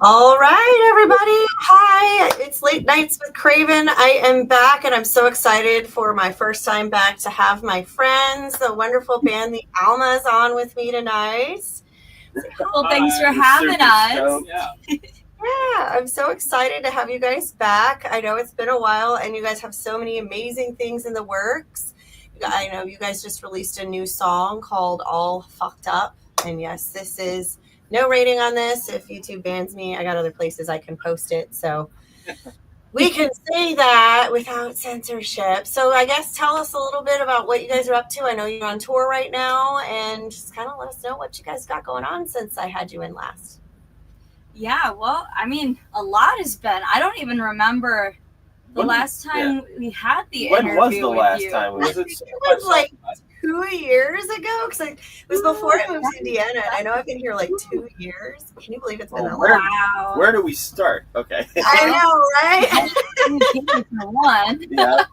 All right, everybody. Hi, it's Late Nights with Kraevin. I am back, and I'm so excited for my first time back to have my friends, the wonderful band, the Almas, on with me tonight. Well, thanks for having us. Yeah, I'm so excited to have you guys back. I know it's been a while, and you guys have so many amazing things in the works. I know you guys just released a new song called All Fucked Up. And yes, this is no rating on this. If YouTube bans me, I got other places I can post it. So we can say that without censorship. So I guess tell us a little bit about what you guys are up to. I know you're on tour right now, and just kind of let us know what you guys got going on since I had you in last. Yeah, well, I mean, a lot has been. I don't even remember the last time we had the interview. When was the with last you. time? Was it? It was like 2 years ago, because it was before I moved to Indiana. I know I've been here like 2 years. Can you believe it's been a long? Wow. Where do we start? Okay. I know, right? For one, Yeah.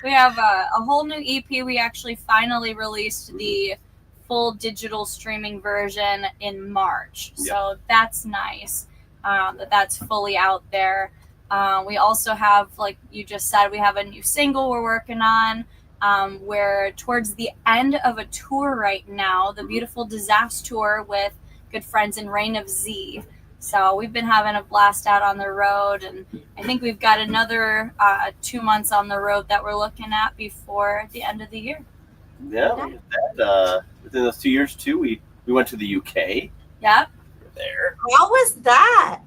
we have a whole new EP. We actually finally released the full digital streaming version in March. So that's nice that's fully out there. We also have, like you just said, we have a new single we're working on. We're towards the end of a tour right now, the Beautiful Disaster Tour with good friends in Reign of Z. So we've been having a blast out on the road, and I think we've got another 2 months on the road that we're looking at before the end of the year. Yeah. Within those 2 years too, we went to the UK. Yep. We were there. How was that?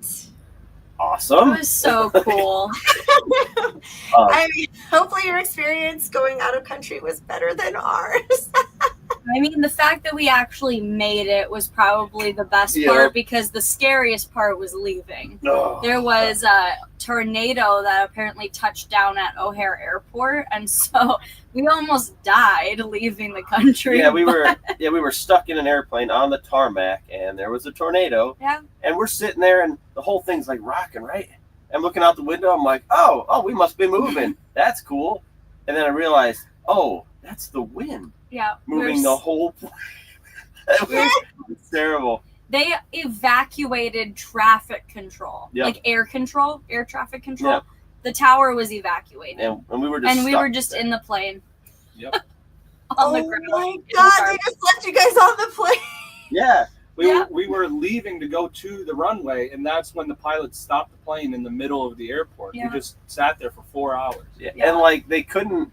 Awesome. It was so cool. I mean, hopefully your experience going out of country was better than ours. I mean, the fact that we actually made it was probably the best part, because the scariest part was leaving. Oh. There was a tornado that apparently touched down at O'Hare Airport, and so we almost died leaving the country. Yeah, we were stuck in an airplane on the tarmac, and there was a tornado. Yeah. And we're sitting there, and the whole thing's like rocking, right? I'm looking out the window. I'm like, oh, we must be moving. That's cool. And then I realized, oh, that's the wind. Yeah, moving the whole plane. It was terrible. They evacuated traffic control, like air traffic control. Yep. The tower was evacuated, and we were just in the plane. Yep. Oh my God! They just left you guys on the plane. Yeah. We were leaving to go to the runway, and that's when the pilots stopped the plane in the middle of the airport. Yeah. We just sat there for 4 hours. Yeah. And like they couldn't.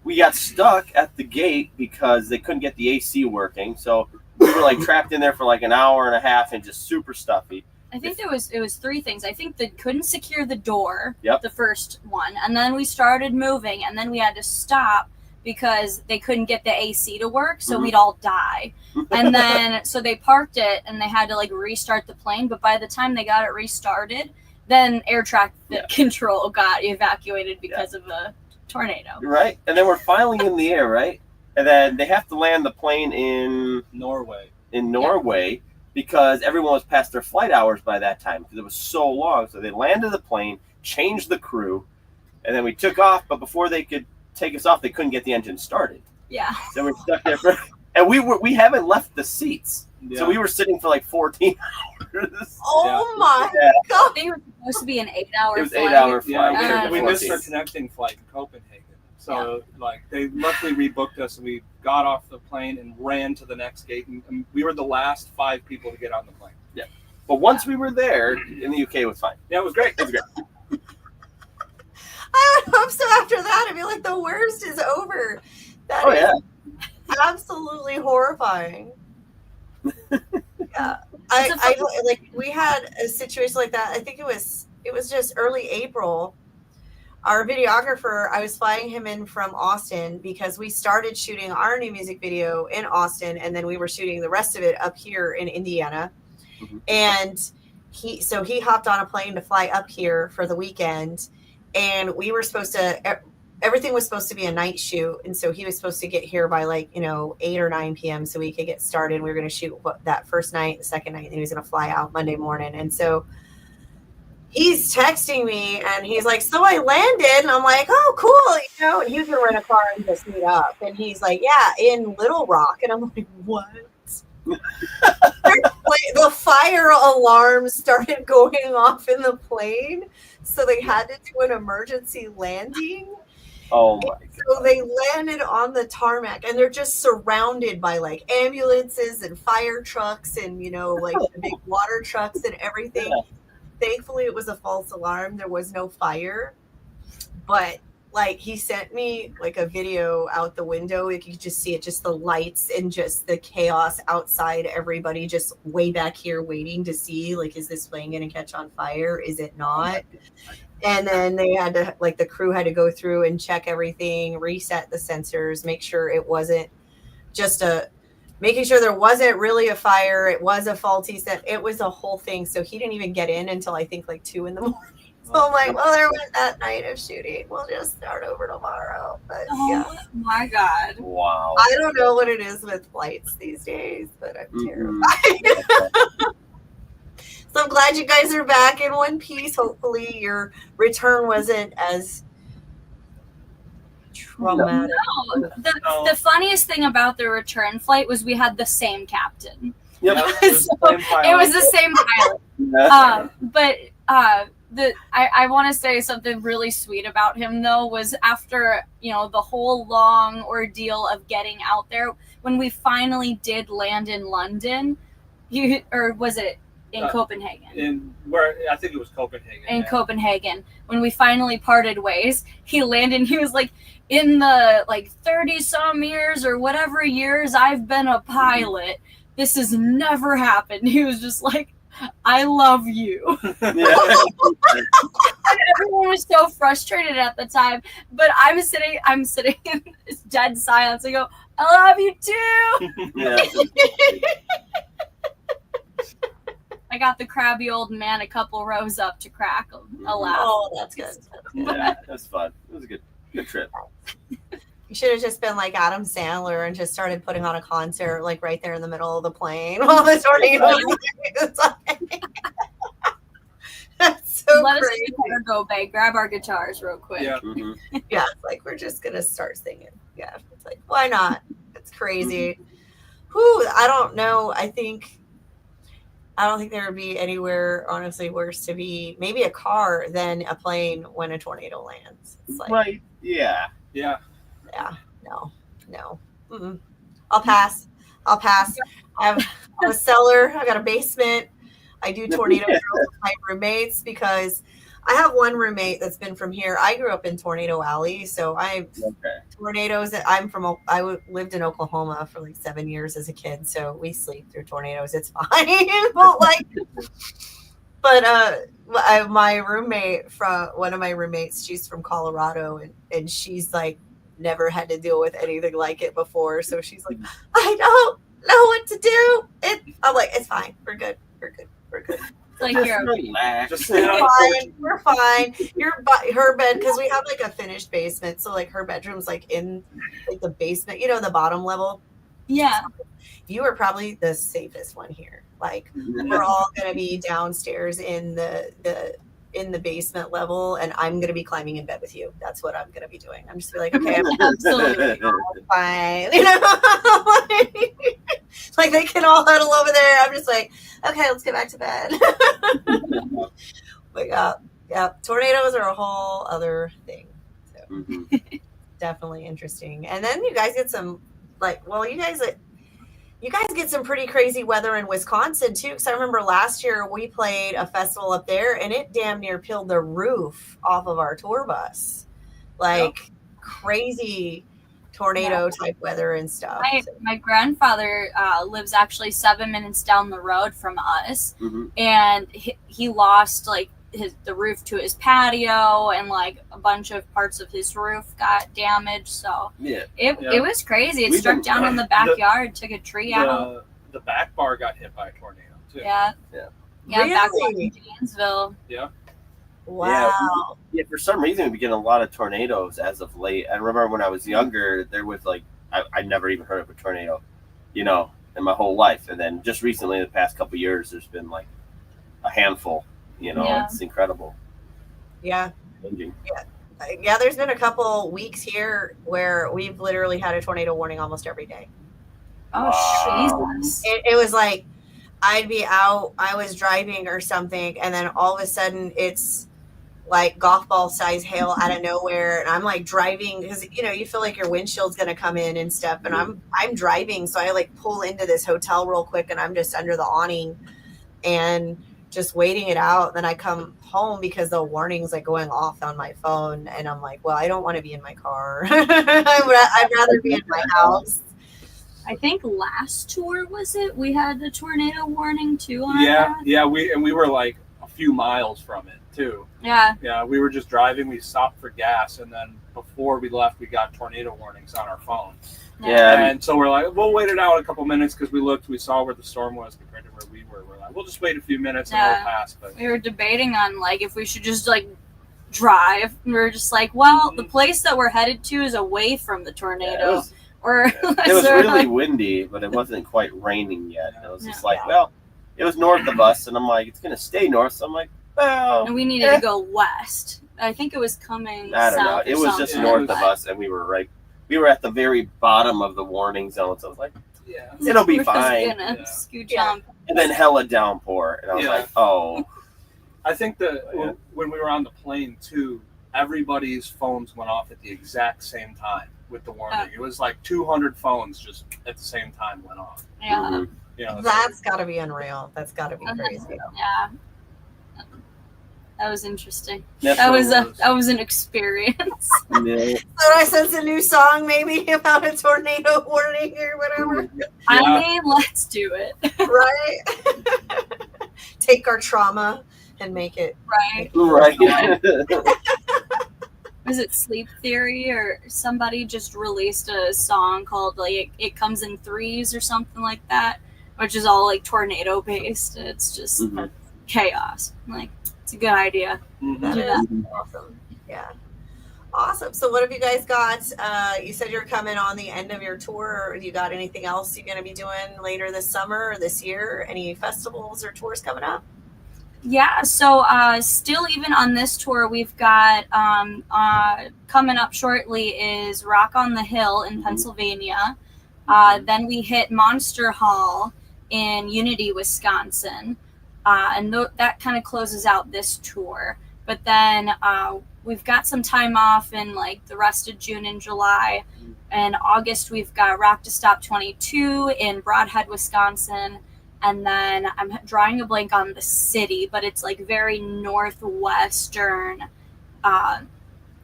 We got stuck at the gate because they couldn't get the AC working. So we were like trapped in there for like an hour and a half and just super stuffy. I think it was 3 things. I think they couldn't secure the door, Yep. the first one, and then we started moving, and then we had to stop because they couldn't get the AC to work, so we'd all die. And then so they parked it, and they had to like restart the plane. But by the time they got it restarted, then air traffic control got evacuated because of a tornado. Right. And then we're finally in the air, right? And then they have to land the plane in Norway. Because everyone was past their flight hours by that time because it was so long. So they landed the plane, changed the crew, and then we took off. But before they could take us off, they couldn't get the engine started. Yeah. So we're stuck there and we haven't left the seats. Yeah. So we were sitting for like 14 hours. Oh my God! They were supposed to be an 8-hour. It was flight. 8-hour flight. Yeah, we missed our connecting flight in Copenhagen. So like they luckily rebooked us, and we got off the plane and ran to the next gate, and we were the last 5 people to get on the plane. Yeah. But once we were there in the UK, it was fine. Yeah, it was great. It was great. I would hope so. After that, I feel like the worst is over. That is absolutely horrifying. Yeah. I like we had a situation like that. I think it was just early April. Our videographer, I was flying him in from Austin because we started shooting our new music video in Austin, and then we were shooting the rest of it up here in Indiana. Mm-hmm. And he hopped on a plane to fly up here for the weekend, and we were supposed to, everything was supposed to be a night shoot. And so he was supposed to get here by 8 or 9 p.m. so we could get started. We were going to shoot that first night, the second night, and he was going to fly out Monday morning. And so he's texting me, and he's like, so I landed, and I'm like, oh, cool, and he's going to rent a car and just meet up. And he's like, yeah, in Little Rock. And I'm like, what? The fire alarm started going off in the plane, so they had to do an emergency landing. Oh my god. So they landed on the tarmac, and they're just surrounded by like ambulances and fire trucks and like the big water trucks and everything. Yeah. Thankfully, it was a false alarm. There was no fire, but like he sent me like a video out the window. You could just see it, just the lights and just the chaos outside. Everybody just way back here waiting to see, like, is this plane going to catch on fire? Is it not? And then they had to, like, the crew had to go through and check everything, reset the sensors, make sure it wasn't just making sure there wasn't really a fire. It was a faulty set. It was a whole thing. So he didn't even get in until I think like 2 a.m. So I'm like, well, there went that night of shooting. We'll just start over tomorrow. But yeah. Oh my god. Wow. I don't know what it is with flights these days, but I'm terrified. So I'm glad you guys are back in one piece. Hopefully your return wasn't as traumatic. No, the funniest thing about the return flight was we had the same captain. Yep. It was the same pilot. But I want to say something really sweet about him though was after the whole long ordeal of getting out there, when we finally did land in London, or was it in Copenhagen? I think it was Copenhagen. In Copenhagen, when we finally parted ways, he landed and he was like, in the like 30 some years or whatever years I've been a pilot, this has never happened. He was just like, I love you. Yeah. Everyone was so frustrated at the time, but I'm sitting in this dead silence. I go, I love you too. Yeah. I got the crabby old man a couple rows up to crack a laugh. Oh, that's good. Yeah, that's fun. It was a good trip. You should have just been like Adam Sandler and just started putting on a concert like right there in the middle of the plane while the tornado was That's so Let crazy. us go, babe. Grab our guitars real quick. Yeah. Mm-hmm. Yeah, it's like we're just gonna start singing. Yeah, it's like why not? It's crazy. Whew, I don't know. I don't think there would be anywhere honestly worse to be. Maybe a car than a plane when a tornado lands. It's like, Right. Yeah. Yeah. yeah, no. Mm-mm. I'll pass. I have a cellar. I got a basement. I do tornado drills with my roommates because I have one roommate that's been from here. I grew up in Tornado Alley, so tornadoes. I lived in Oklahoma for like 7 years as a kid, so we sleep through tornadoes. It's fine. But my roommate one of my roommates, she's from Colorado, and she's like never had to deal with anything like it before. So she's like, I don't know what to do. I'm like, it's fine. We're good. It's like you're relax. Just We're fine. Her bed, because we have like a finished basement, so like her bedroom's like in like the basement, the bottom level. yeah. You are probably the safest one here. Like we're all gonna be downstairs in the basement level, and I'm gonna be climbing in bed with you. That's what I'm gonna be doing. I'm just be like, okay, I'm Absolutely. fine. Like they can all huddle over there. I'm just like, okay, let's get back to bed. But yeah, tornadoes are a whole other thing. So definitely interesting. And then you guys get some you guys get some pretty crazy weather in Wisconsin too. Because I remember last year we played a festival up there, and it damn near peeled the roof off of our tour bus. Like crazy tornado type weather and stuff. My grandfather lives actually 7 minutes down the road from us, and he lost like the roof to his patio, and like a bunch of parts of his roof got damaged. So it was crazy. It struck down in the backyard, took a tree out. The back bar got hit by a tornado too. Yeah. Back in Janesville. Yeah. Wow. Yeah, for some reason we've been getting a lot of tornadoes as of late. I remember when I was younger, there was like I never even heard of a tornado, in my whole life. And then just recently, the past couple of years, there's been like a handful. It's incredible. Yeah. Yeah, there's been a couple weeks here where we've literally had a tornado warning almost every day. Oh, Wow. Jesus. It was like I'd be out, I was driving or something, and then all of a sudden it's like golf ball size hail out of nowhere, and I'm like driving because you feel like your windshield's gonna come in and stuff, and I'm driving, so I like pull into this hotel real quick, and I'm just under the awning and just waiting it out. Then I come home because the warning's like going off on my phone, and I'm like, well, I don't want to be in my car. I'd rather be in my house. I think last tour was it? We had a tornado warning too on our Yeah, path. yeah. We were like a few miles from it too. Yeah. Yeah, we were just driving. We stopped for gas, and then before we left, we got tornado warnings on our phone. Yeah. And so we're like, we'll wait it out a couple minutes because we saw where the storm was compared to where we were. We're like, we'll just wait a few minutes and Yeah. it'll pass. But We were debating on like if we should just like drive. We were just like, well, the place that we're headed to is away from the tornado. Or it was really windy, but it wasn't quite raining yet. It was just like, well, it was north of us, and I'm like, it's gonna stay north. So I'm like, well, and we needed to go west. I think it was coming. I don't know. south It or was just something, north of but- us, and we were at the very bottom of the warning zone. So I was like, yeah, it'll be We're just fine. gonna Yeah. scooch Yeah. on. And then hella downpour, and I was Yeah. like, oh, I think that Yeah. when we were on the plane too, everybody's phones went off at the exact same time with the warning. It was like 200 phones just at the same time went off. Yeah. mhm. You know, That's got to be unreal. That's got to be crazy. Yeah. That was interesting. That's That what was it that was an experience. Yeah. So I sense a new song maybe about a tornado warning or whatever, I mean, let's do it. right? Take our trauma and make it. Right. Right. Was it Sleep Theory or somebody just released a song called like it comes in threes or something like that, which is all like tornado based. It's just Mhm. chaos. Like it's a good idea. Mhm. That Yeah. is awesome. Yeah. Awesome. So what have you guys got? You said you're coming on the end of your tour. Or you got anything else you're going to be doing later this summer or this year? Any festivals or tours coming up? Yeah, so still even on this tour, we've got coming up shortly is Rock on the Hill in Mhm. Pennsylvania. Then we hit Monster Hall in Unity, Wisconsin. And that kind of closes out this tour. But then we've got some time off in like the rest of June and July. In August, we've got Rock to Stop 22 in Broadhead, Wisconsin. And then I'm drawing a blank on the city, but it's like very northwestern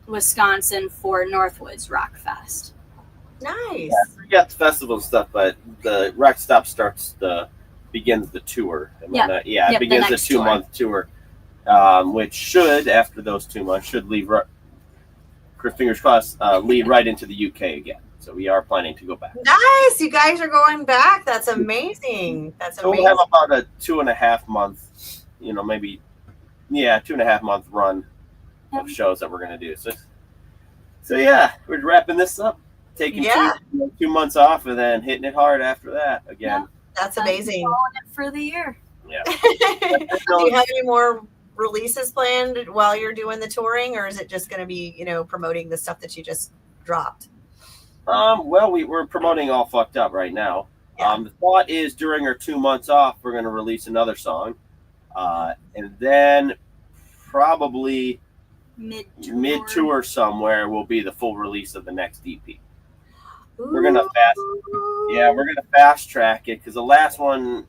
Wisconsin for Northwoods Rock Fest. Nice. We got the festival stuff, but the Rock Stop begins the tour. And Yeah. it Yep, the begins the next tour. 2-month tour, which should, after those 2 months, should leave, fingers crossed, lead right into the UK again. So we are planning to go back. Nice. You guys are going back. That's amazing. That's So amazing. we'll have about a 2.5 month, maybe, 2.5 month run Yep. of shows that we're going to do. So yeah, we're wrapping this up, taking Yeah. 2 months off, and then hitting it hard after that again. That's amazing. Calling it for the year. Yeah. Do you have any more releases planned while you're doing the touring, or is it just going to be, promoting the stuff that you just dropped? Well, we're promoting All Fucked Up right now. Yeah. The thought is during our 2 months off, we're going to release another song. And then probably mid-tour somewhere will be the full release of the next EP. We're gonna fast track it because the last one,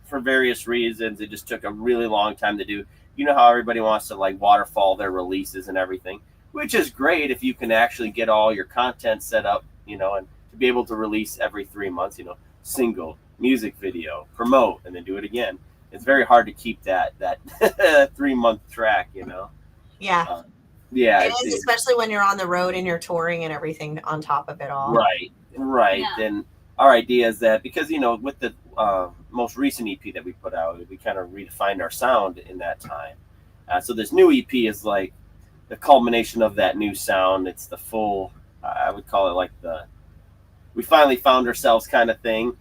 for various reasons, it just took a really long time to do. You know how everybody wants to like waterfall their releases and everything, which is great if you can actually get all your content set up, and to be able to release every 3 months, single, music video, promote, and then do it again. It's very hard to keep that 3-month track, Yeah. Yeah, It is, especially when you're on the road and you're touring and everything on top of it all. right. Yeah. And our idea is that because with the most recent EP that we put out, we kind of redefined our sound in that time. So this new EP is like the culmination of that new sound. It's the full, I would call it like we finally found ourselves kind of thing.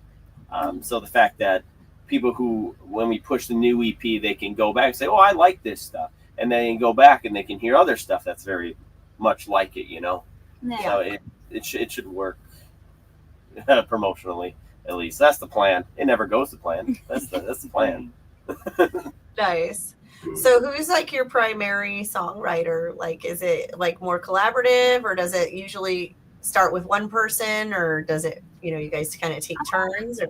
So the fact that people who, when we push the new EP, they can go back and say, oh, I like this stuff. And they can go back and they can hear other stuff that's very much like it, Yeah. So it should work promotionally. At least that's the plan. It never goes to plan. That's the plan. Nice. So who's like your primary songwriter? Like, is it like more collaborative, or does it usually start with one person, or does it, you guys kind of take turns? Or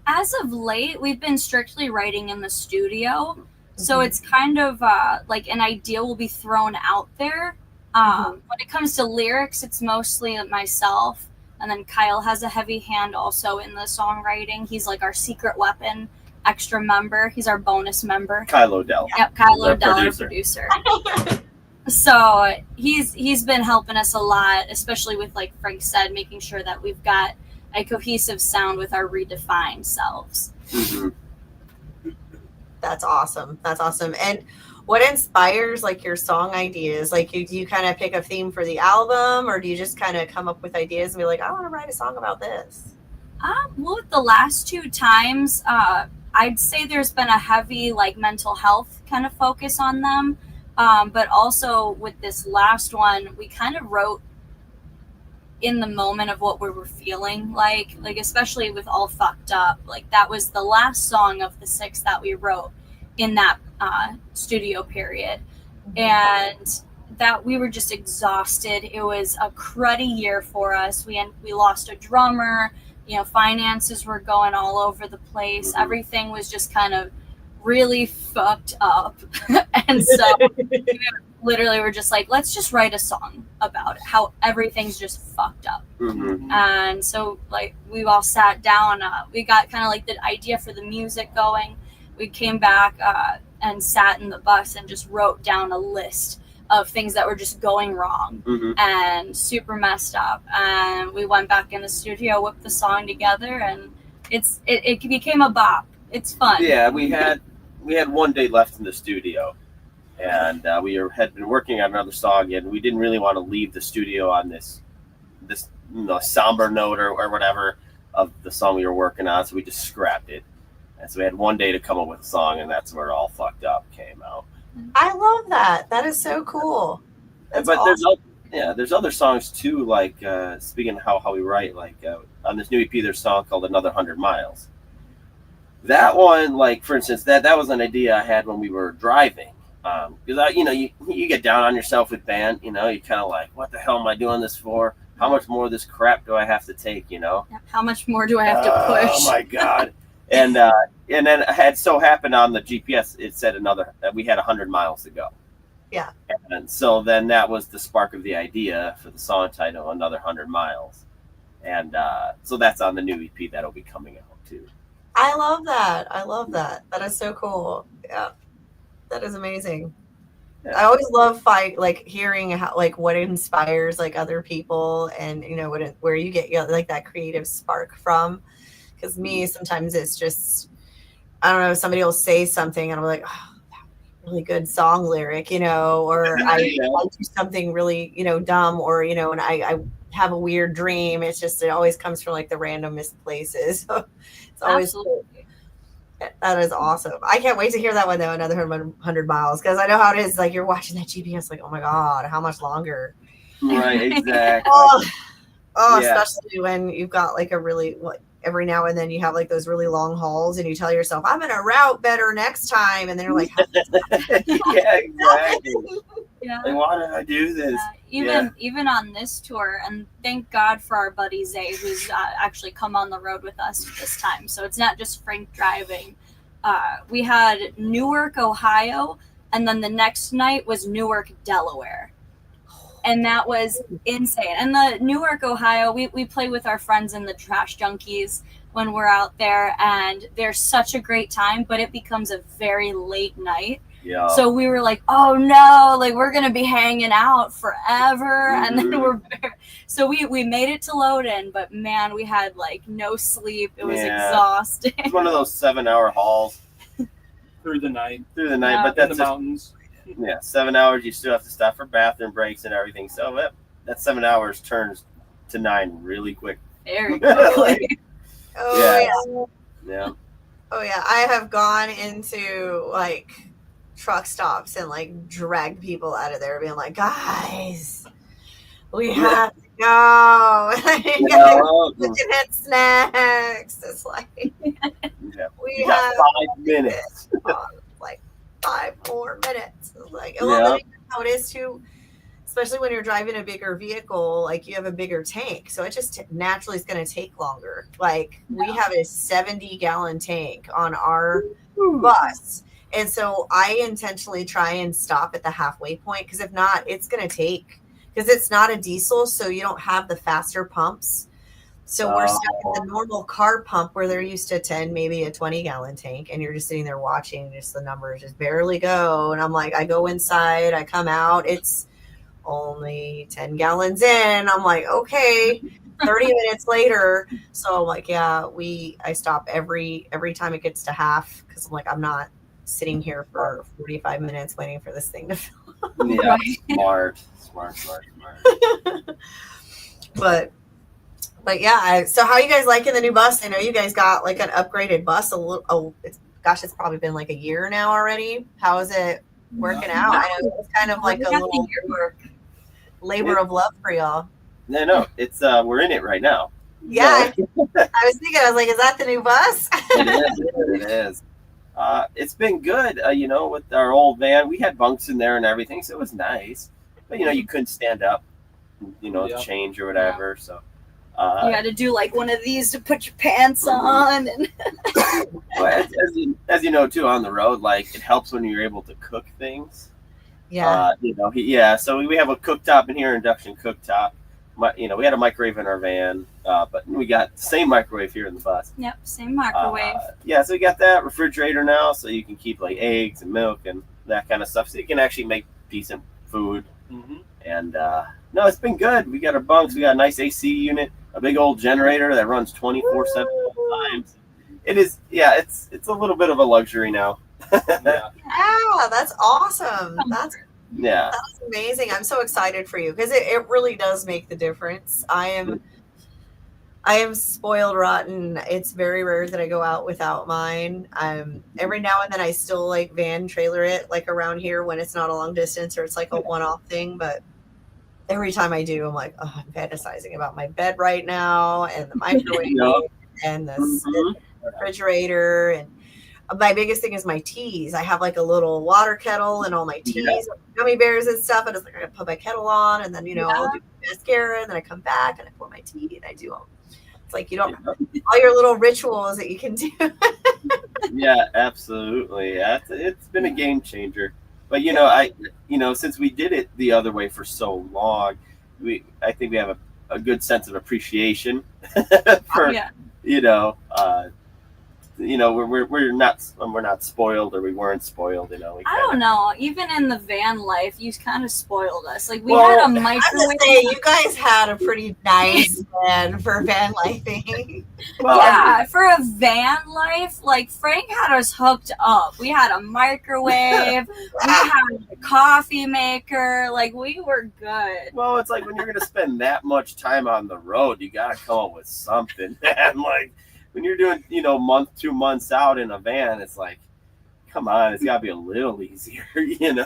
As of late, we've been strictly writing in the studio. So Mhm. it's kind of like an idea will be thrown out there. When it comes to lyrics, it's mostly myself. And then Kyle has a heavy hand also in the songwriting. He's like our secret weapon extra member. He's our bonus member. Kyle O'Dell. Yep, Kyle Our O'Dell, our producer. producer. So he's been helping us a lot, especially with, like Frank said, making sure that we've got a cohesive sound with our redefined selves. Mm-hmm. That's awesome. That's awesome. And what inspires like your song ideas? Like, do you kind of pick a theme for the album, or do you just kind of come up with ideas and be like, I want to write a song about this? Well, with the last 2 times, I'd say there's been a heavy like mental health kind of focus on them. But also with this last one, we kind of wrote in the moment of what we were feeling like especially with All Fucked Up. Like, that was the last song of the 6 that we wrote in that studio period. And that we were just exhausted. It was a cruddy year for us. We lost a drummer. Finances were going all over the place. Everything was just kind of really fucked up. And so we literally were just like, let's just write a song about it, how everything's just fucked up. And so like we all sat down, we got kind of like the idea for the music going. We came back and sat in the bus and just wrote down a list of things that were just going wrong and super messed up. And we went back in the studio, whipped the song together, and it became a bop. It's fun. Yeah, we had 1 day left in the studio, and we had been working on another song, and we didn't really want to leave the studio on this somber note or whatever of the song we were working on, so we just scrapped it. And so we had 1 day to come up with a song, and that's where All Fucked Up came out. I love that. That is so cool. That's but awesome. there's other songs too, like speaking of how we write, like on this new EP there's a song called Another 100 Miles. That one, like for instance, that was an idea I had when we were driving, because you get down on yourself with band, you kind of like, what the hell am I doing this for? How much more of this crap do I have to take? How much more do I have to push? Oh my god. And then it had so happened on the GPS, it said that we had 100 miles to go. Yeah. And so then that was the spark of the idea for the song title, Another 100 Miles. And so that's on the new EP that'll be coming out too. I love that. I love that. That is so cool. Yeah. That is amazing. Yeah. I always love hearing how like what inspires like other people, and where you get like that creative spark from. Because me, sometimes it's just, I don't know, somebody will say something and I'm like, oh, that would be a really good song lyric, or I do something really, dumb, or, and I have a weird dream. It's just, it always comes from like the randomest places. So it's always cool. That is awesome. I can't wait to hear that one though, Another 100 Miles, because I know how it is. Like, you're watching that GPS, like, oh my God, how much longer? Right, exactly. Yeah. Especially when you've got like a really, every now and then you have like those really long hauls and you tell yourself, I'm going to route better next time. And then you're like, yeah, exactly. Yeah. Like, why did I do this? Even on this tour, and thank God for our buddy Zay, who's actually come on the road with us this time. So it's not just Frank driving. We had Newark, Ohio, and then the next night was Newark, Delaware. And that was insane. And the Newark, Ohio, we play with our friends in the Trash Junkies when we're out there, and they're such a great time, but it becomes a very late night. Yeah. So we were like, oh no, like we're going to be hanging out forever. And then so we made it to Loden, but man, we had like no sleep. It was exhausting. It's one of those 7-hour hauls. Through the night. But that's in the mountains. Yeah, 7 hours. You still have to stop for bathroom breaks and everything. So that 7 hours turns to 9 really quick. Very quickly. Yeah. Oh yeah, I have gone into like truck stops and like dragged people out of there, being like, guys, we have to No. You know? Looking at snacks. It's like Yeah. we You got have 5 minutes. like 5 more minutes. It's like, Yeah. well, then how it is too, especially when you're driving a bigger vehicle, like you have a bigger tank. So it just naturally is going to take longer. Like we have a 70-gallon tank on our bus. And so I intentionally try and stop at the halfway point because if not, it's going to take, because it's not a diesel. So you don't have the faster pumps. So we're stuck at the normal car pump where they're used to 10, maybe a 20-gallon tank. And you're just sitting there watching just the numbers just barely go. And I'm like, I go inside, I come out. It's only 10 gallons in. I'm like, okay, 30 minutes later. So I'm like, yeah, I stop every time it gets to half because I'm like, I'm not sitting here for 45 minutes waiting for this thing to fill up. Yeah, smart. But yeah, so how are you guys liking the new bus? I know you guys got like an upgraded bus. It's probably been like a year now already. How is it working out? I know it's kind of like a little labor of love for y'all. No, it's we're in it right now. Yeah, I was thinking, I was like, is that the new bus? It is. It's been good, with our old van. We had bunks in there and everything, so it was nice. But, you couldn't stand up, change or whatever. So you had to do like one of these to put your pants on. And well, as you know, too, on the road, like, it helps when you're able to cook things. Yeah. So we have a cooktop in here, induction cooktop. We had a microwave in our van, but we got the same microwave here in the bus. Yep, same microwave. So we got that refrigerator now, so you can keep like eggs and milk and that kind of stuff, so you can actually make decent food. Mm-hmm. And no, it's been good. We got our bunks, we got a nice AC unit, a big old generator that runs 24/7 times. It is, it's a little bit of a luxury now. Yeah, that's awesome. That's amazing. I'm so excited for you because it really does make the difference. I am spoiled rotten. It's very rare that I go out without mine. Every now and then I still like van trailer it like around here when it's not a long distance or it's like a one-off thing. But every time I do, I'm like, oh, I'm fantasizing about my bed right now and the microwave and the refrigerator. And my biggest thing is my teas. I have like a little water kettle and all my teas, gummy bears and stuff. And it's like, I put my kettle on and then, I'll do mascara and then I come back and I pour my tea and I do all. It's like, all your little rituals that you can do. Yeah, absolutely. It's been a game changer. But, since we did it the other way for so long, I think we have a good sense of appreciation for, we're not spoiled, or we weren't spoiled. I don't know. Even in the van life, you kind of spoiled us. Like we had a microwave. You guys had a pretty nice van for van lifing. Well, for a van life, like Frank had us hooked up. We had a microwave. We had a coffee maker. Like we were good. Well, it's like when you're gonna spend that much time on the road, you gotta come up with something, man. Like, when you're doing, 2 months out in a van, it's like, come on, it's got to be a little easier, Yeah.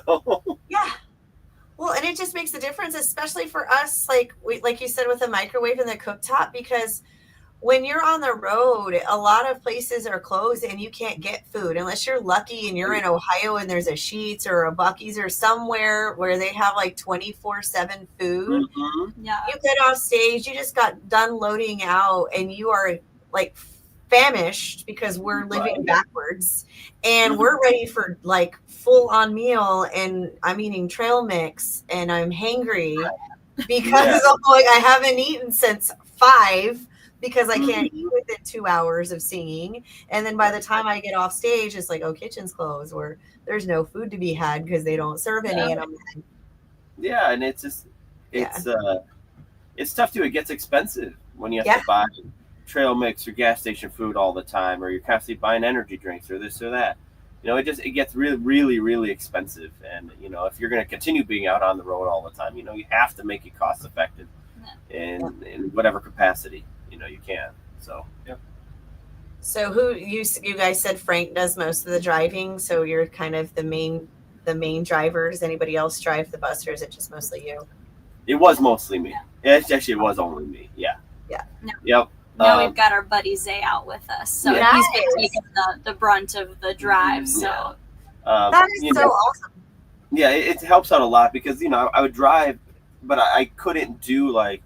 Well, and it just makes a difference, especially for us, like you said, with the microwave and the cooktop, because when you're on the road, a lot of places are closed and you can't get food unless you're lucky and you're in Ohio and there's a Sheetz or a Buc-ee's or somewhere where they have like 24/7 food. Mm-hmm. Yeah. You get off stage, you just got done loading out and you are like famished because we're living backwards and we're ready for like full on meal, and I'm eating trail mix and I'm hangry because I'm like, I haven't eaten since 5 because I can't eat within 2 hours of singing. And then by the time I get off stage, it's like, oh, kitchen's closed, or there's no food to be had because they don't serve any. And I'm like, and it's just it's tough too. It gets expensive when you have to buy trail mix or gas station food all the time, or you're constantly buying energy drinks or this or that. It gets really, really, really expensive. And if you're going to continue being out on the road all the time, you have to make it cost effective in whatever capacity you can. So who you guys said Frank does most of the driving, so you're kind of the main driver. Does anybody else drive the bus, or is it just mostly you? It was mostly me. Actually, it was only me. Yeah. Yeah. No. Yep. Now we've got our buddy Zay out with us, so Yeah. he's been Nice. taking the brunt of the drive. So That is so awesome. Yeah, it helps out a lot because I would drive, but I couldn't do like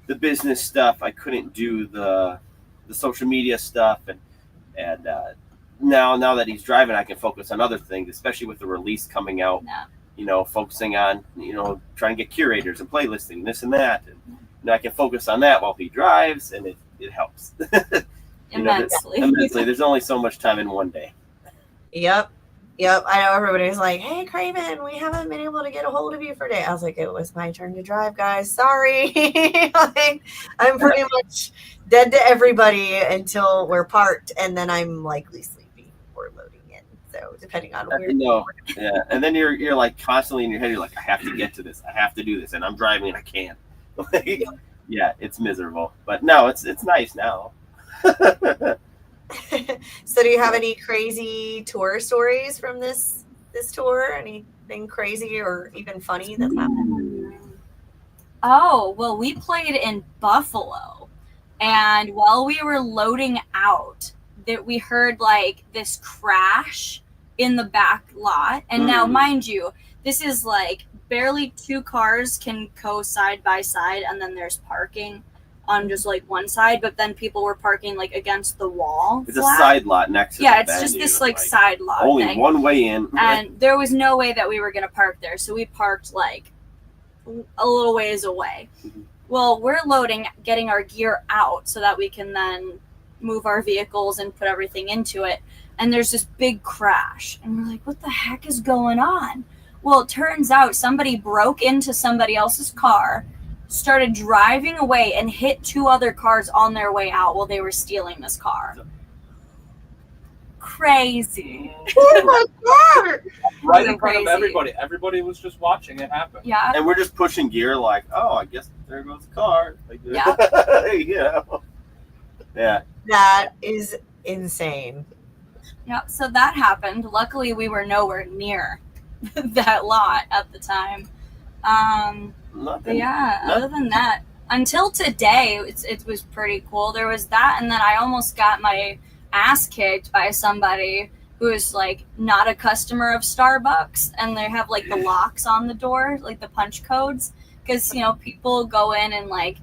the business stuff. I couldn't do the social media stuff, and now that he's driving, I can focus on other things, especially with the release coming out. Yeah. Focusing on trying to get curators and playlisting this and that, and I can focus on that while he drives, and it helps. Immensely. Immensely. There's only so much time in one day. Yep. I know everybody's like, "Hey, Kraevin, we haven't been able to get a hold of you for a day." I was like, "It was my turn to drive, guys. Sorry." Like, I'm pretty much dead to everybody until we're parked, and then I'm likely sleeping or loading in. So depending on where. Yeah, and then you're like constantly in your head. You're like, I have to get to this. I have to do this, and I'm driving and I can't. Yeah, it's miserable. But no, it's nice now. So do you have any crazy tour stories from this tour? Anything crazy or even funny that's happened? Oh, well, we played in Buffalo, and while we were loading out, that we heard like this crash in the back lot. And now, mind you, this is like barely 2 cars can go side by side, and then there's parking on just like one side, but then people were parking like against the wall. It's a side lot next to the it's just this like side lot only thing. One way in, and there was no way that we were gonna park there, so we parked like a little ways away. Well, we're loading, getting our gear out so that we can then move our vehicles and put everything into it, and there's this big crash, and we're like, what the heck is going on? Well, it turns out somebody broke into somebody else's car, started driving away, and hit 2 other cars on their way out while they were stealing this car. Crazy. Oh my god! Right in front of everybody. Everybody was just watching it happen. Yeah. And we're just pushing gear like, oh, I guess there goes the car. Like, Yeah. Yeah. That is insane. Yeah, so that happened. Luckily, we were nowhere near that lot at the time. But yeah, other than that, until today, it was pretty cool. There was that, and then I almost got my ass kicked by somebody who is like not a customer of Starbucks, and they have like the locks on the door, like the punch codes, because people go in and like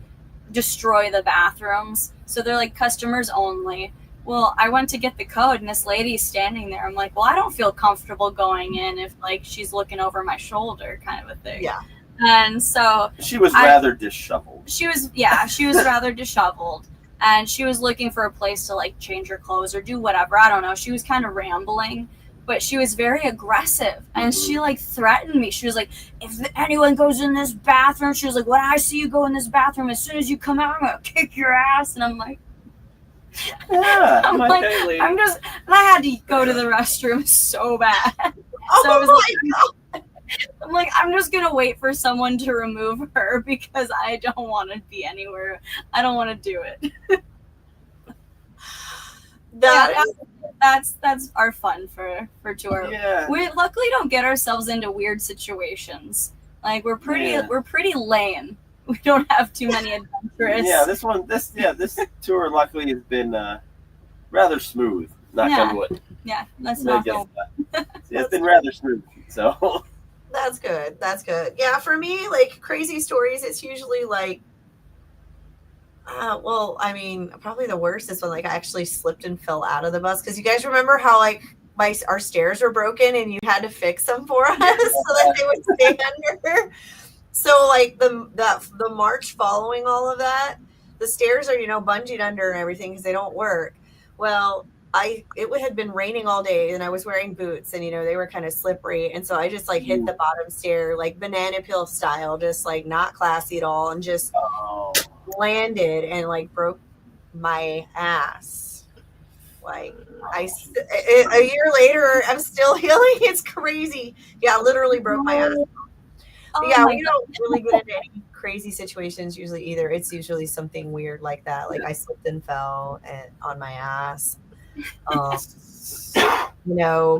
destroy the bathrooms, so they're like customers only. Well, I went to get the code, and this lady's standing there. I'm like, well, I don't feel comfortable going in if like she's looking over my shoulder, kind of a thing. Yeah. And so she was rather disheveled. She was rather disheveled, and she was looking for a place to like change her clothes or do whatever. I don't know. She was kind of rambling, but she was very aggressive, and she like threatened me. She was like, if anyone goes in this bathroom, she was like, when I see you go in this bathroom, as soon as you come out, I'm gonna kick your ass. And I'm like, yeah, I'm like, I'm just, and I had to go to the restroom so bad. So I was like, I'm like, I'm just gonna wait for someone to remove her because I don't want to be anywhere. I don't want to do it. That's our fun for tour. Yeah. We luckily don't get ourselves into weird situations. Like we're pretty lame. We don't have too many adventures. Yeah, this tour luckily has been rather smooth. Knock on wood. Yeah, that's not cool. It's been rather smooth. So. That's good. Yeah, for me, like crazy stories, it's usually like, probably the worst is when like I actually slipped and fell out of the bus. Because you guys remember how like our stairs were broken and you had to fix them for us so that they would stay under. So like the March following all of that, the stairs are bungeed under and everything because they don't work. Well, it had been raining all day and I was wearing boots and they were kind of slippery, and so I just like hit the bottom stair like banana peel style, just like not classy at all, and just landed and like broke my ass. Like a year later I'm still healing. It's crazy. Yeah, literally broke my ass. We don't really get into any crazy situations usually either. It's usually something weird like that, like I slipped and fell on my ass.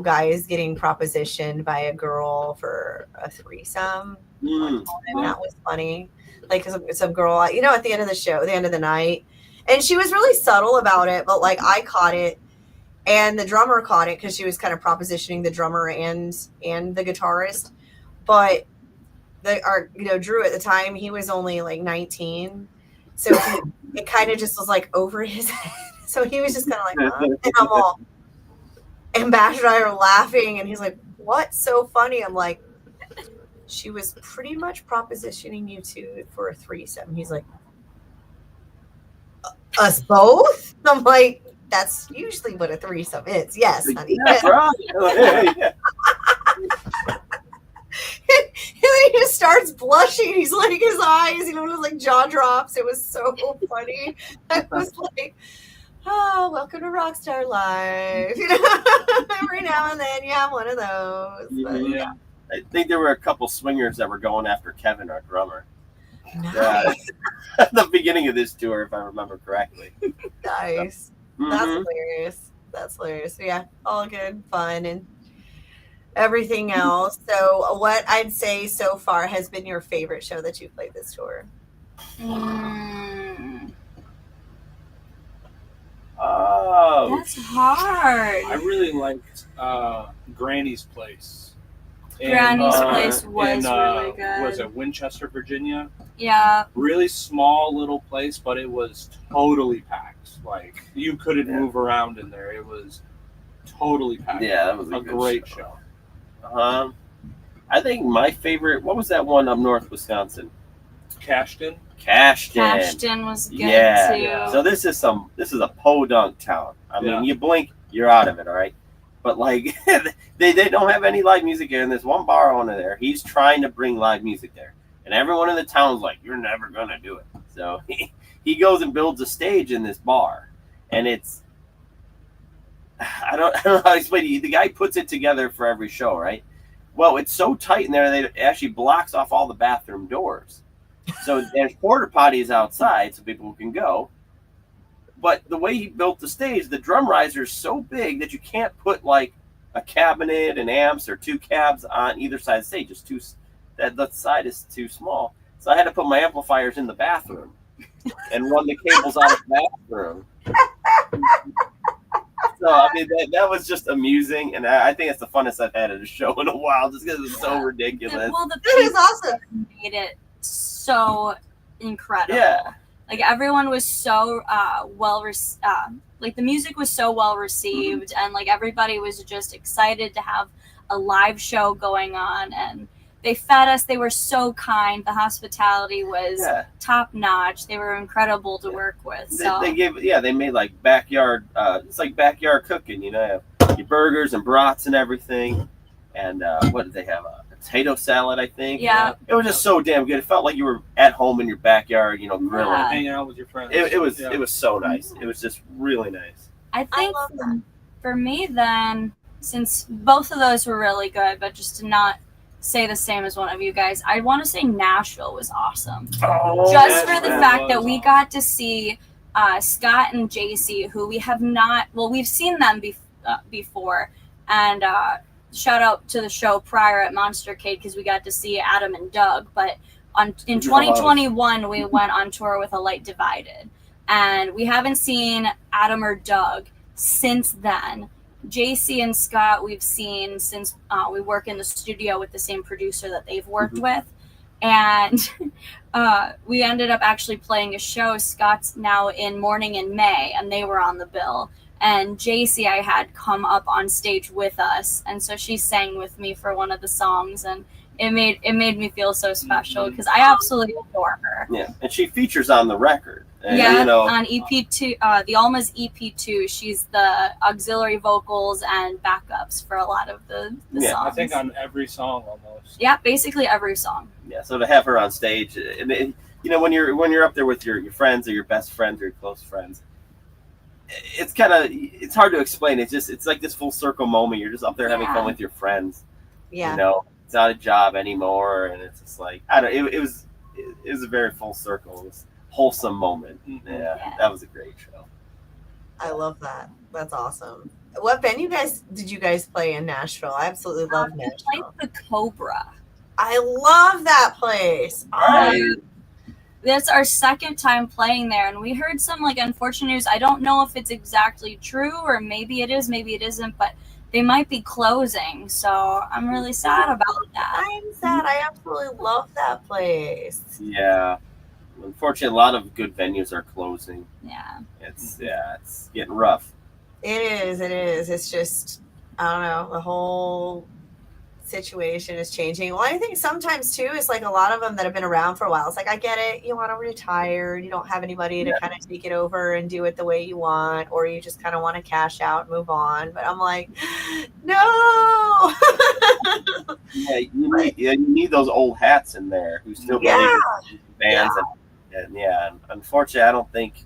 Guys getting propositioned by a girl for a threesome. Mm. And that was funny. Like some girl, at the end of the show, the end of the night, and she was really subtle about it, but like I caught it, and the drummer caught it because she was kind of propositioning the drummer and the guitarist, but Drew at the time, he was only like 19, so it kind of just was like over his head. So he was just kind of like, huh? And I'm all, and Bash and I are laughing, and he's like, "What's so funny?" I'm like, "She was pretty much propositioning you two for a threesome." He's like, "Us both?" I'm like, "That's usually what a threesome is." Yes, honey. Yeah, bro. Yeah. And then he just starts blushing. He's like, his eyes, his like jaw drops. It was so funny. I was like, oh, welcome to Rockstar Life. Every now and then you have one of those. But, Yeah. I think there were a couple swingers that were going after Kevin, our drummer. nice. At the beginning of this tour, if I remember correctly. Nice. Mhm. That's hilarious. That's hilarious. Yeah, all good, fun, and everything else. So, what I'd say so far has been your favorite show that you've played this tour? Oh, That's hard. I really liked Granny's Place. Granny's uh, Place was really good. Was it Winchester, Virginia? Yeah. Really small little place, but it was totally packed. Like you couldn't move around in there. It was totally packed. yeah, that was a good great show. I think my favorite. What was that one up north, Wisconsin? Cashton. Cashton was good too. So this is a podunk town. I mean, you blink, you're out of it. All right. But like, they don't have any live music here. And there's one bar owner there. He's trying to bring live music there, and everyone in the town's like, "You're never gonna do it." So he goes and builds a stage in this bar, and it's I don't know how to explain it. The guy puts it together for every show, right? Well, it's so tight in there that it actually blocks off all the bathroom doors. So there's porta potties outside so people can go. But the way he built the stage, the drum riser is so big that you can't put like a cabinet and amps or two cabs on either side of the stage. It's too, that side is too small. So I had to put my amplifiers in the bathroom and run the cables out of the bathroom. So I mean that was just amusing, and I think it's the funnest I've had at a show in a while, just because it's so ridiculous. Well, the That is awesome. made it so incredible. Yeah. Like everyone was so like the music was so well received, and like everybody was just excited to have a live show going on, and they fed us. They were so kind. The hospitality was top notch. They were incredible to work with. So they made like backyard. It's like backyard cooking. You know, your burgers and brats and everything. And what did they have? A potato salad, I think. Yeah. It was just so damn good. It felt like you were at home in your backyard. You know, grilling. Yeah. Hanging out with your friends. It was so nice. It was just really nice. I think love that. for me then, since both of those were really good, but just to not say the same as one of you guys, I want to say Nashville was awesome. Oh, Just for the Nashville fact that was we got to see Scott and JC, who we have not, well, we've seen them before, and shout out to the show prior at Monstercade because we got to see Adam and Doug, but in 2021 we went on tour with A Light Divided, and we haven't seen Adam or Doug since then. JC and Scott we've seen since we work in the studio with the same producer that they've worked with, and we ended up actually playing a show. Scott's now in Morning in May, and they were on the bill, and JC I had come up on stage with us, and so she sang with me for one of the songs, and it made me feel so special because I absolutely adore her. Yeah, and she features on the record. And, Yeah, you know, on EP2, the Almas EP2, she's the auxiliary vocals and backups for a lot of the songs. I think on every song almost. Yeah, basically every song. yeah. So to have her on stage, and you know, when you're up there with your friends or your best friends or your close friends, it's hard to explain. It's like this full circle moment. You're just up there having fun with your friends. Yeah. You know, it's not a job anymore, and it's just like it was a very full circle. It was a wholesome moment. Yeah, that was a great show. I love that. That's awesome. What venue did you guys play in Nashville? I absolutely love We Nashville. played the Cobra. I love that place. Right. That's our second time playing there, and we heard some like unfortunate news. I don't know if it's exactly true, or maybe it is, maybe it isn't, but they might be closing. So I'm really sad about that. I'm sad. I absolutely love that place. Yeah. Unfortunately, a lot of good venues are closing. Yeah. It's getting rough. It is. It is. It's just, I don't know, the whole situation is changing. Well, I think sometimes too, it's like a lot of them that have been around for a while. It's like, I get it. You want to retire. You don't have anybody to kind of take it over and do it the way you want, or you just kind of want to cash out and move on. But I'm like, no. You need those old hats in there who still believe in bands. And unfortunately, I don't think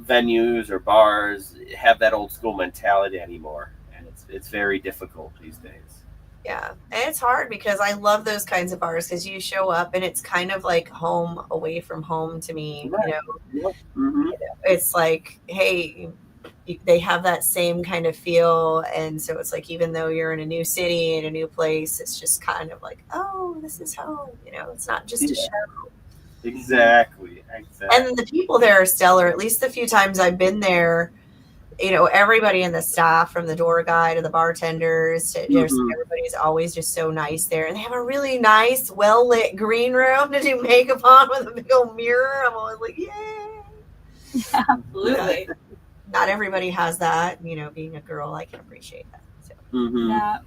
venues or bars have that old school mentality anymore. And it's very difficult these days. Yeah, and it's hard because I love those kinds of bars because you show up and it's kind of like home away from home to me. Right. It's like, hey, they have that same kind of feel, and so it's like even though you're in a new city in a new place, it's just kind of like, oh, this is home. It's not just a show. Exactly. And the people there are stellar. At least the few times I've been there. Everybody in the staff, from the door guy to the bartenders, to just everybody's always just so nice there. And they have a really nice, well-lit green room to do makeup on with a big old mirror. I'm always like, yay! Yeah, absolutely. Yeah. Not everybody has that. Being a girl, I can appreciate that. So. Yeah.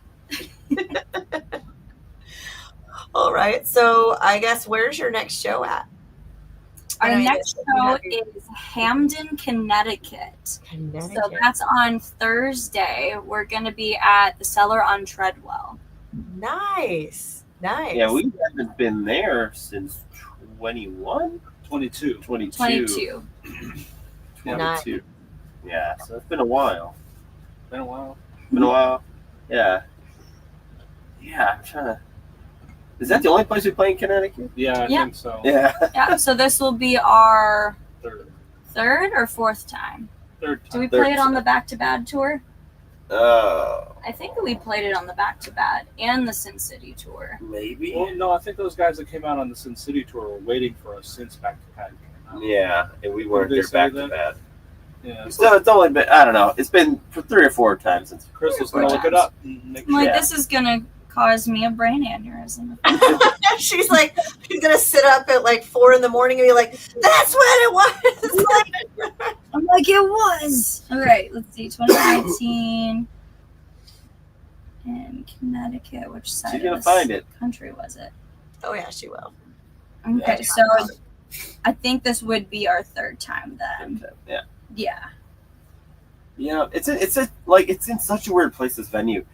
All right. So I guess where's your next show at? Our next show is Hamden, Connecticut. So that's on Thursday. We're going to be at the Cellar on Treadwell. Nice. Yeah, we haven't been there since 22. 22. Nice. Yeah, so it's been a while. Been a while. Yeah. Yeah, I'm trying to... Is that the only place we play in Connecticut? Yeah, I think so. Yeah. Yeah, so this will be our Third or fourth time. time. Do we play it on the Back to Bad tour? Oh. I think we played it on the Back to Bad and the Sin City tour. Maybe. Well, no, I think those guys that came out on the Sin City tour were waiting for us since Back to Bad came out. Yeah, and we weren't Did they there say back that? to bad. Yeah. So it's only been, I don't know, it's been for 3 or 4 times since. Chris was going to look it up. And make I'm like, Yeah. this is going to cause me a brain aneurysm. She's like, she's gonna sit up at like 4 a.m. and be like, "That's what it was." I'm like, it was. All right, let's see, 2019 in Connecticut. Which side She's of gonna this find it. country was it? Oh yeah, she will. Okay, Yeah. so I think this would be our third time then. Yeah. Yeah. Yeah, it's in such a weird place, this venue.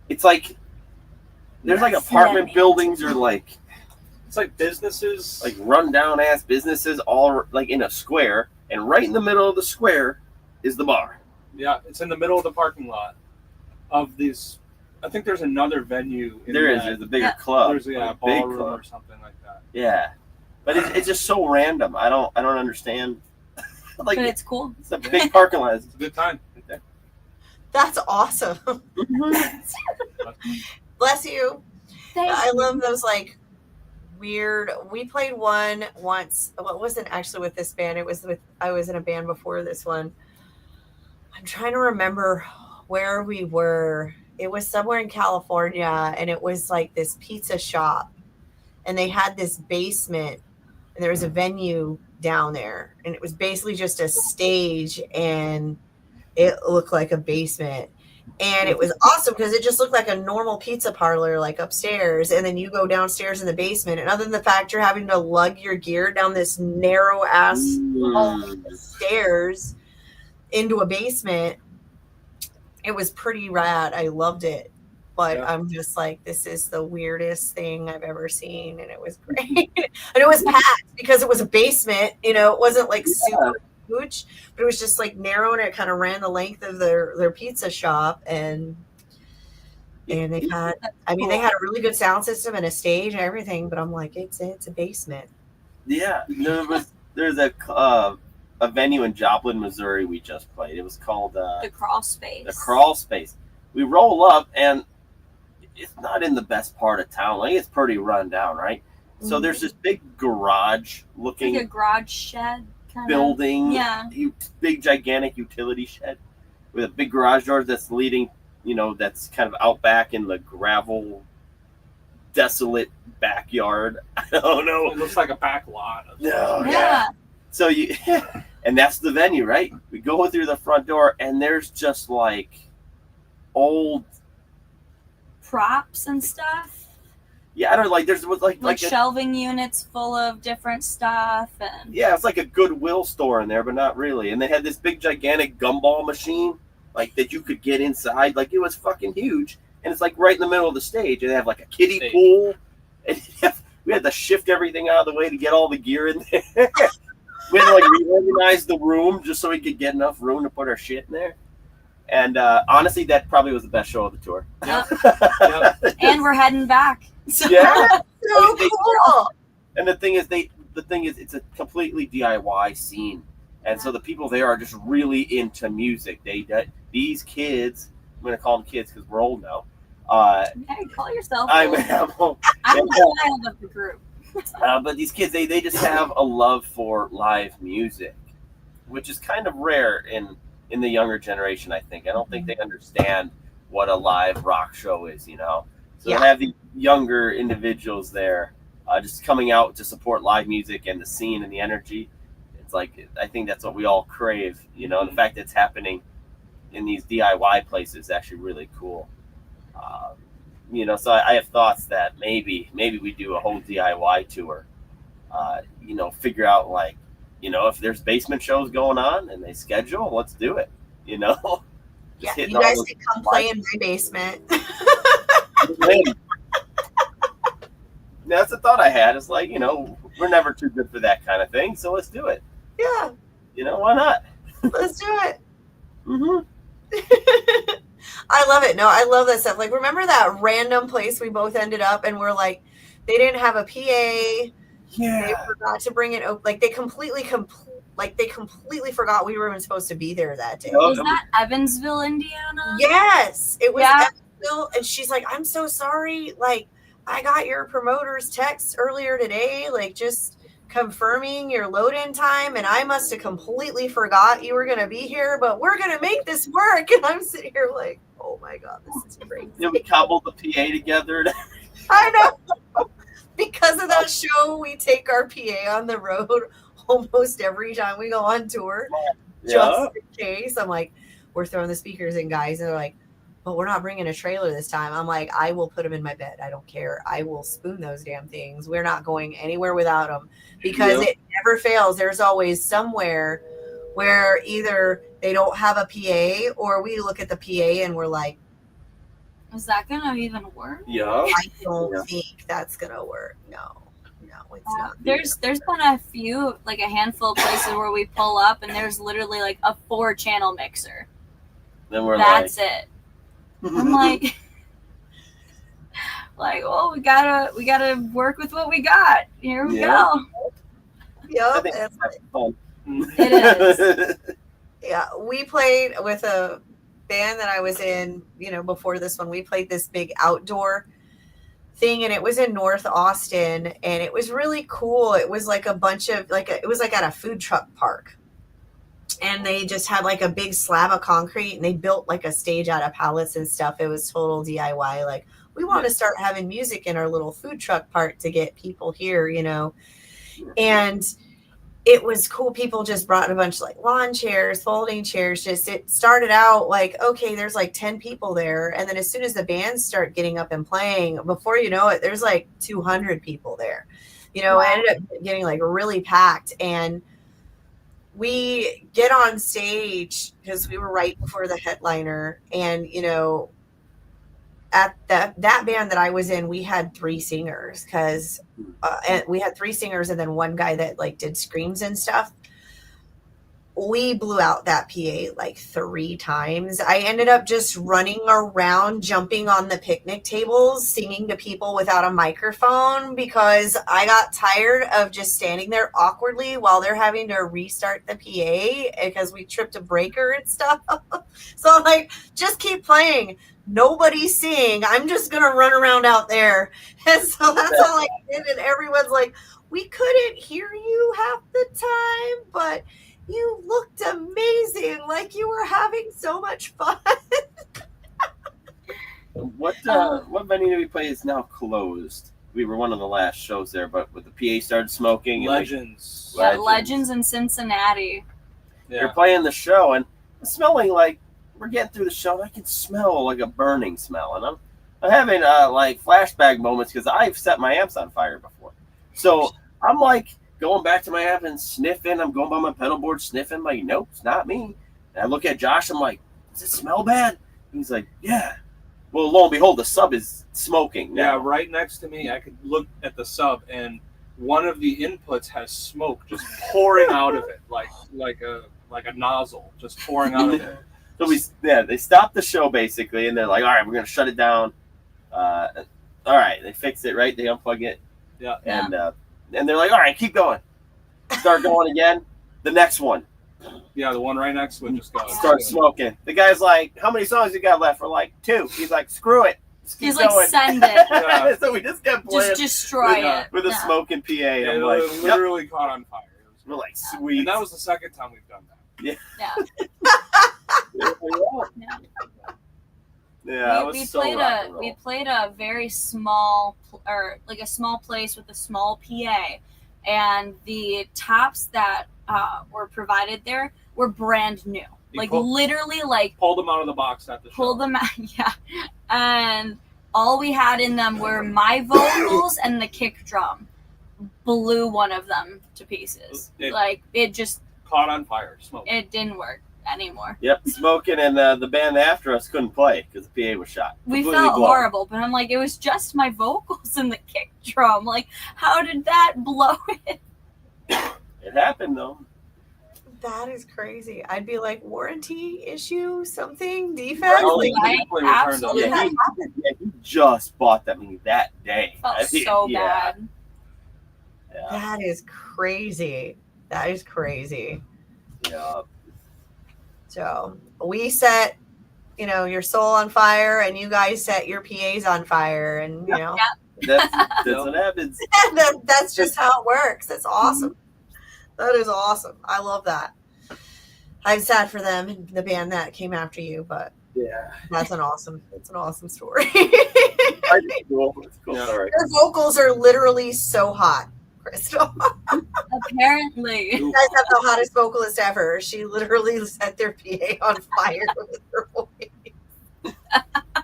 It's like there's like apartment buildings or like It's like businesses. like rundown ass businesses all like in a square, and right in the middle of the square is the bar. Yeah, it's in the middle of the parking lot of these. I think there's another venue. There's a bigger club. There's a big ballroom club or something like that. Yeah, but it's just so random. I don't understand. Like But it's cool. it's a big parking lot. It's a good time. That's awesome. Bless you. I love those like weird. We played one once. Well, it wasn't actually with this band. I was in a band before this one. I'm trying to remember where we were. It was somewhere in California, and it was like this pizza shop, and they had this basement, and there was a venue down there, and it was basically just a stage, and it looked like a basement. And it was awesome because it just looked like a normal pizza parlor, like upstairs. And then you go downstairs in the basement. And other than the fact you're having to lug your gear down this narrow ass stairs into a basement, it was pretty rad. I loved it. But I'm just like, this is the weirdest thing I've ever seen. And it was great. And it was packed because it was a basement. It wasn't like super huge, but it was just like narrow, and it kind of ran the length of their pizza shop, and they had they had a really good sound system and a stage and everything, but I'm like, it's a basement. Yeah, there's a venue in Joplin, Missouri we just played. It was called the Crawl Space. The Crawl Space. We roll up, and it's not in the best part of town. Like it's pretty run down, right? So there's this big garage looking Like a garage shed kind building, Yeah. big gigantic utility shed with a big garage door that's leading, that's kind of out back in the gravel, desolate backyard. I don't know. It looks like a back lot. No, Yeah. So and that's the venue, right? We go through the front door, and there's just like old, Props and stuff. I don't know, like there's Like like shelving units full of different stuff and it's like a Goodwill store in there, but not really. And they had this big gigantic gumball machine, like that you could get inside. Like it was fucking huge, and it's like right in the middle of the stage. And they have like a kiddie pool, and we had to shift everything out of the way to get all the gear in there. We had to like reorganize the room just so we could get enough room to put our shit in there. And honestly, that probably was the best show of the tour. Yep. and we're heading back. So Yeah. So cool. And the thing is, it's a completely DIY scene, and so the people there are just really into music. These kids, I'm gonna call them kids because we're old now. Hey, call yourself. I'm I'm the child of the group. but these kids, they just have a love for live music, which is kind of rare in the younger generation. I think I don't think they understand what a live rock show is. So to have these younger individuals there, just coming out to support live music and the scene and the energy, it's like I think that's what we all crave. And the fact that it's happening in these DIY places is actually really cool. So I have thoughts that maybe we do a whole DIY tour. Figure out if there's basement shows going on and they schedule, let's do it. Yeah, you guys can come play in my basement. That's the thought I had. It's like, we're never too good for that kind of thing, so let's do it. Yeah. Why not? Let's do it. Mm-hmm. I love it. No, I love that stuff. Like, remember that random place we both ended up and we're like, they didn't have a PA. Yeah. They forgot to bring it. Like, they completely forgot we were even supposed to be there that day. Was that Evansville, Indiana? Yes, it was Yeah. Evansville. And she's like, I'm so sorry. Like, I got your promoter's text earlier today, like just confirming your load-in time, and I must have completely forgot you were going to be here, but we're going to make this work. And I'm sitting here like, oh my God, this is great. We cobbled the PA together. I know. Because of that show, we take our PA on the road almost every time we go on tour. Just in case. I'm like, we're throwing the speakers in, guys. And they're like, but we're not bringing a trailer this time. I'm like, I will put them in my bed. I don't care. I will spoon those damn things. We're not going anywhere without them because it never fails. There's always somewhere where either they don't have a PA or we look at the PA and we're like, is that going to even work? Yeah. I don't think that's going to work. No, it's not. There's been a few, like a handful of places where we pull up and there's literally like a 4-channel mixer. Then we're That's it. I'm like, well, we gotta work with what we got. Here we go. Yep. That's fun. It is. Yeah, we played with a band that I was in, before this one. We played this big outdoor thing, and it was in North Austin, and it was really cool. It was like a bunch of it was like at a food truck park. And they just had like a big slab of concrete and they built like a stage out of pallets and stuff. It was total DIY. Like, we want to start having music in our little food truck park to get people here, And it was cool. People just brought a bunch of like lawn chairs, folding chairs. It started out like, okay, there's like 10 people there. And then as soon as the bands start getting up and playing, before you know it, there's like 200 people there. Wow. I ended up getting like really packed, and we get on stage because we were right before the headliner, and at that band that I was in, we had 3 singers and we had 3 singers and then one guy that like did screams and stuff. we blew out that PA like 3 times. I ended up just running around, jumping on the picnic tables, singing to people without a microphone because I got tired of just standing there awkwardly while they're having to restart the PA because we tripped a breaker and stuff. So I'm like, just keep playing. Nobody's seeing. I'm just going to run around out there. And so that's all I did. And everyone's like, we couldn't hear you half the time, but you looked amazing. Like you were having so much fun. What venue did we play is now closed? We were one of the last shows there, but with the PA started smoking. Legends. Yeah, Legends in Cincinnati. Yeah. You're playing the show, and it's smelling like we're getting through the show. And I can smell like a burning smell, and I'm having like flashback moments because I've set my amps on fire before. So I'm like going back to my amp and sniffing. I'm going by my pedal board sniffing. Like, nope, it's not me. And I look at Josh. I'm like, does it smell bad? And he's like, yeah. Well, lo and behold, the sub is smoking now. Yeah, right next to me, I could look at the sub, and one of the inputs has smoke just pouring out of it, like a nozzle just pouring out of it. So they stopped the show basically, and they're like, all right, we're gonna shut it down. All right, they fixed it, right? They unplug it. Yeah. And they're like, all right, keep going. Start going again. The next one. Yeah, the one right next to it just goes. Start smoking. The guy's like, how many songs you got left? For like 2. He's like, screw it. Just keep He's like, going. send it. Yeah. So we just kept playing Just destroy it. with a smoking PA. Yeah, I'm it like, literally caught on fire. we're like, sweet. And that was the second time we've done that. Yeah. We played a very small a small place with a small PA, and the tops that were provided there were brand new. Literally pulled them out of the box at the show. Pulled them out, yeah. And all we had in them were my vocals and the kick drum. Blew one of them to pieces. It just caught on fire. Smoke. It didn't work anymore. Yep, smoking, and the band after us couldn't play because the PA was shot. We felt horrible, but I'm like, it was just my vocals and the kick drum. Like, how did that blow it? It happened though. That is crazy. I'd be like, warranty issue, something, defect. Absolutely. Yeah, he just bought that that day. Felt so bad. Yeah. That is crazy. That is crazy. Yeah. So we set, your soul on fire, and you guys set your PAs on fire, and that's what happens. That's just how it works. That's awesome. That is awesome. I love that. I'm sad for them and the band that came after you, but yeah, it's an awesome story. It's cool. Yeah. Sorry. Your vocals are literally so hot, Crystal. Apparently. You guys have the hottest vocalist ever. She literally set their PA on fire with her voice. Either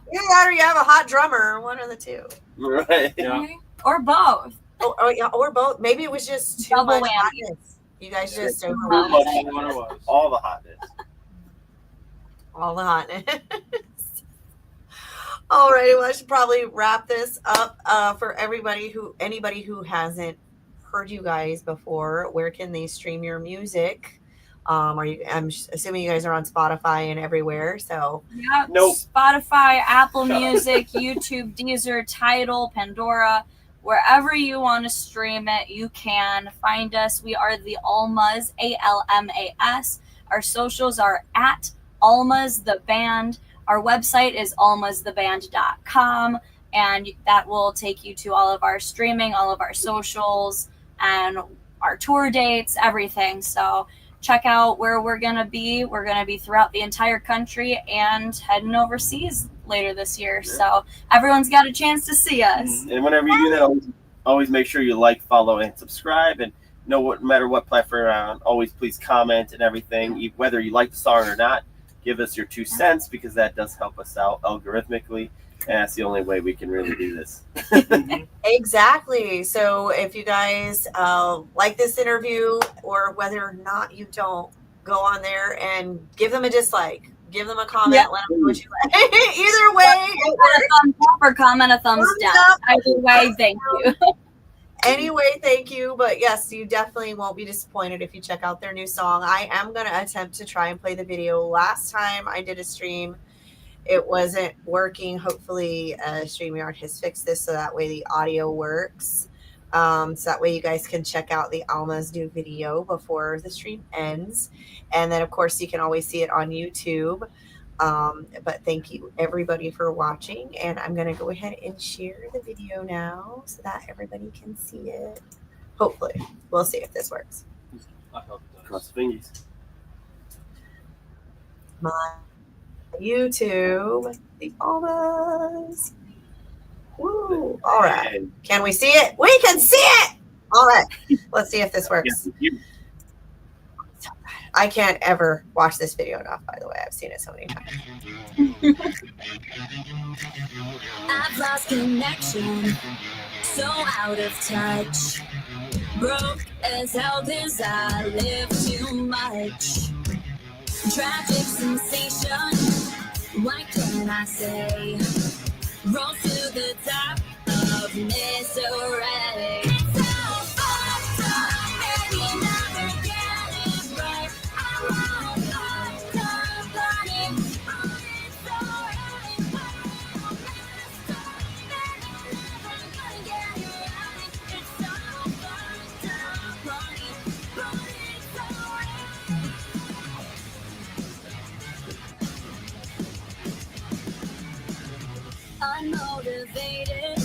that or you have a hot drummer, one of the two. Right. Yeah. Or both. Or both. Maybe it was just too Double much whammy. hotness. You guys just All the hotness. All the hotness. All right, well, I should probably wrap this up for anybody who hasn't heard you guys before. Where can they stream your music? I'm assuming you guys are on Spotify and everywhere. So yeah, nope. Spotify, Apple Music, YouTube, Deezer, Tidal, Pandora. Wherever you want to stream it, you can find us. We are the Almas, ALMAS. Our socials are at Almas the Band. Our website is almastheband.com, and that will take you to all of our streaming, all of our socials, and our tour dates, everything. So check out where we're going to be. We're going to be throughout the entire country and heading overseas later this year. Yeah. So everyone's got a chance to see us. And whenever you do that, always make sure you like, follow, and subscribe. And no matter what platform you're on, always please comment and everything. Whether you like the song or not, give us your 2 cents, because that does help us out algorithmically. And that's the only way we can really do this. Exactly. So if you guys like this interview, or whether or not you don't, go on there and give them a dislike. Give them a comment. Yeah. Let them know what you like. Either way. A thumbs up or comment a thumbs down. Either way, thank you. Anyway, thank you. But yes, you definitely won't be disappointed if you check out their new song. I am going to attempt to try and play the video. Last time I did a stream, it wasn't working. Hopefully, StreamYard has fixed this so that way the audio works. So that way you guys can check out the Alma's new video before the stream ends. And then, of course, you can always see it on YouTube. But thank you everybody for watching, and I'm going to go ahead and share the video now so that everybody can see it. Hopefully. We'll see if this works. I hope it does. Cross the fingers. My YouTube, the Almas. Woo. All right. Can we see it? We can see it. All right. Let's see if this works. I can't ever watch this video enough, by the way. I've seen it so many times. I've lost connection, so out of touch. Broke as hell 'cause I live too much. Tragic sensation, what can I say? Rose to the top of misery. It's so fucked up, and you never get it right. I'm all fucked up, running on its own. I'm messed up, and you're never gonna get it right. It's so fucked up, running on its own. Unmotivated,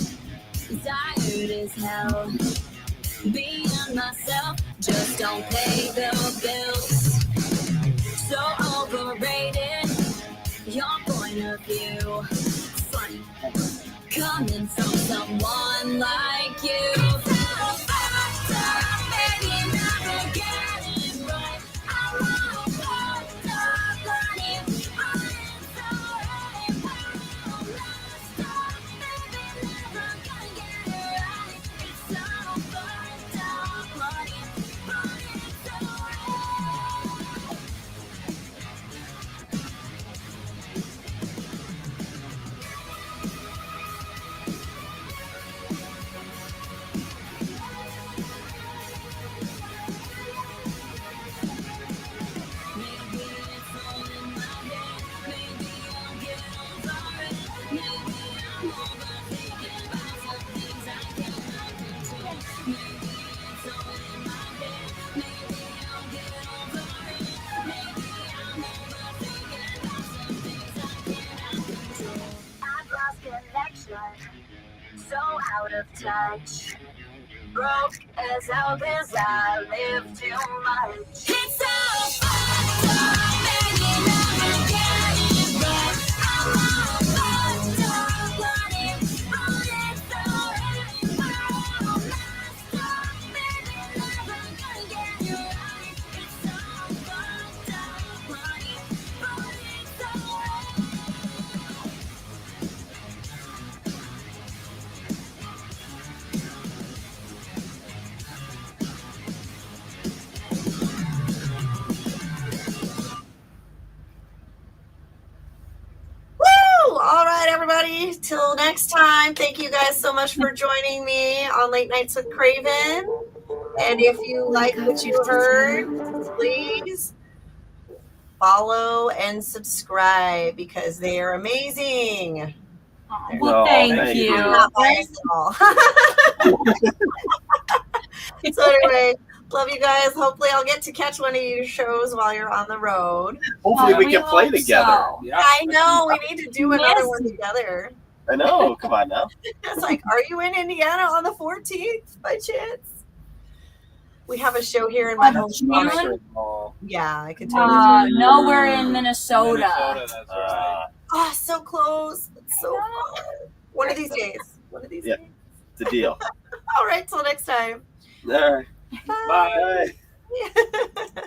tired as hell. Being myself, just don't pay the bills. So overrated, your point of view. Funny, coming from someone like you. So fucked up, maybe never get it right. I'm all fucked up, running on its own. So out of touch, broke as hell 'cause I live too much. It's so fucked up, and you never get it right. I'm all fucked up, running on its own. I'm all messed up, baby, never gonna get it right. It's so fucked up, running on its own. All right, everybody. Till next time. Thank you guys so much for joining me on Late Nights with Kraevin. And if you like what you heard, please follow and subscribe because they are amazing. Well, thank thank you. I'm not biased at all. So anyway, love you guys. Hopefully I'll get to catch one of your shows while you're on the road. Hopefully we We can play hope together. so. Yeah. I know we need to do another Yes. one together. I know. Come on now. It's like, are you in Indiana on the 14th by chance? We have a show here in my That's hometown. June? Yeah, I could totally do it. No, we're in Minnesota. Minnesota, that's right. Oh, so close. It's so far. One of these days. One of these Yeah. days. It's a deal. All right, till next time. All right. Bye. Bye.